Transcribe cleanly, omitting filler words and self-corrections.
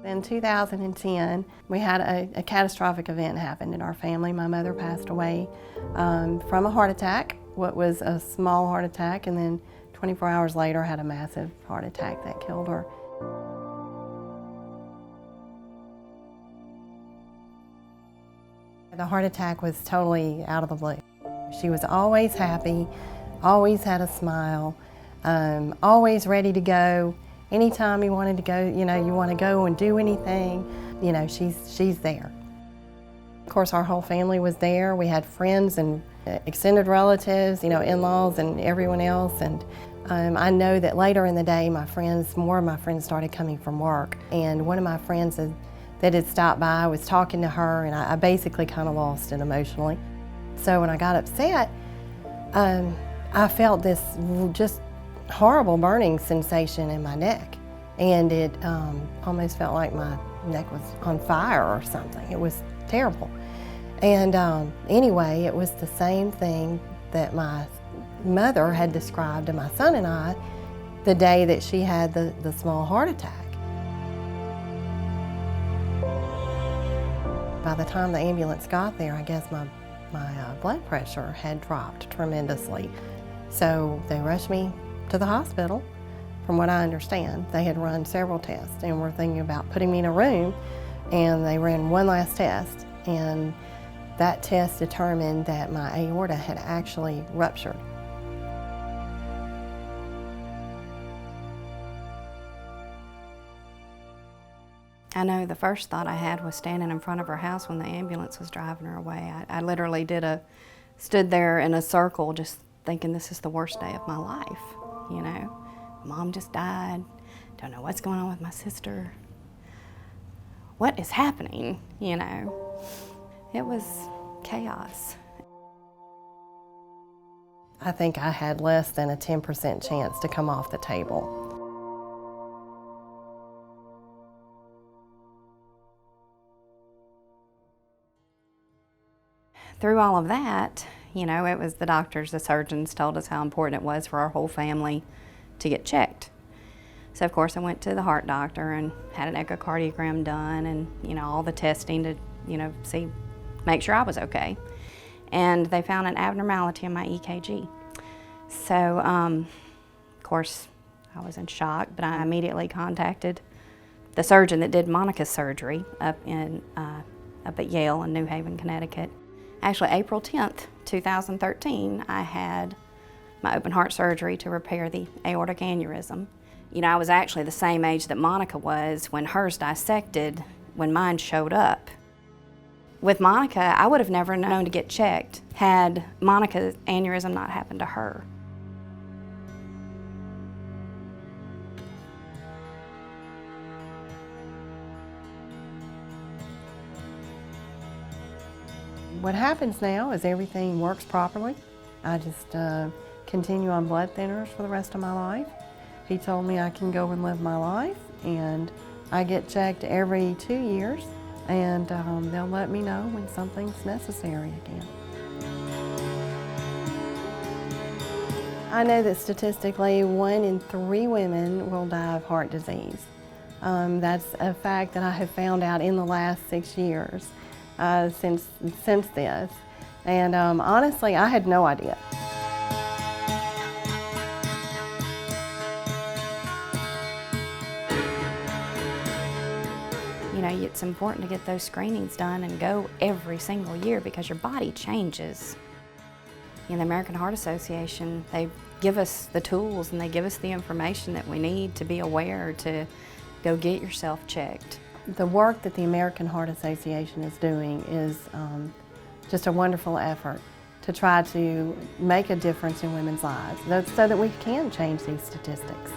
In 2010, we had a catastrophic event happen in our family. My mother passed away from a heart attack, what was a small heart attack, and then 24 hours later had a massive heart attack that killed her. The heart attack was totally out of the blue. She was always happy, always had a smile, always ready to go. Anytime you wanted to go, you want to go and do anything, she's there. Of course, our whole family was there. We had friends and extended relatives, in-laws and everyone else. And I know that later in the day, more of my friends started coming from work. And one of my friends that had stopped by was talking to her, and I basically kind of lost it emotionally. So when I got upset, I felt this just horrible burning sensation in my neck, and it almost felt like my neck was on fire or something. It was terrible. And anyway, it was the same thing that my mother had described to my son and I the day that she had the small heart attack. By the time the ambulance got there, I guess my blood pressure had dropped tremendously. So they rushed me to the hospital. From what I understand, they had run several tests and were thinking about putting me in a room, and they ran one last test, and that test determined that my aorta had actually ruptured. I know the first thought I had was standing in front of her house when the ambulance was driving her away. I literally stood there in a circle just thinking this is the worst day of my life, Mom just died, don't know what's going on with my sister. What is happening, It was chaos. I think I had less than a 10% chance to come off the table. Through all of that, it was the doctors, the surgeons told us how important it was for our whole family to get checked. So of course I went to the heart doctor and had an echocardiogram done and, all the testing to, make sure I was okay. And they found an abnormality in my EKG. So, of course, I was in shock, but I immediately contacted the surgeon that did Monica's surgery up at Yale in New Haven, Connecticut. Actually, April 10th, 2013, I had my open heart surgery to repair the aortic aneurysm. I was actually the same age that Monica was when hers dissected, when mine showed up. With Monica, I would have never known to get checked had Monica's aneurysm not happened to her. What happens now is everything works properly. I just continue on blood thinners for the rest of my life. He told me I can go and live my life, and I get checked every 2 years, and they'll let me know when something's necessary again. I know that statistically 1 in 3 women will die of heart disease. That's a fact that I have found out in the last 6 years since this, and honestly, I had no idea. It's important to get those screenings done and go every single year because your body changes. The American Heart Association, they give us the tools and they give us the information that we need to be aware to go get yourself checked. The work that the American Heart Association is doing is just a wonderful effort to try to make a difference in women's lives so that we can change these statistics.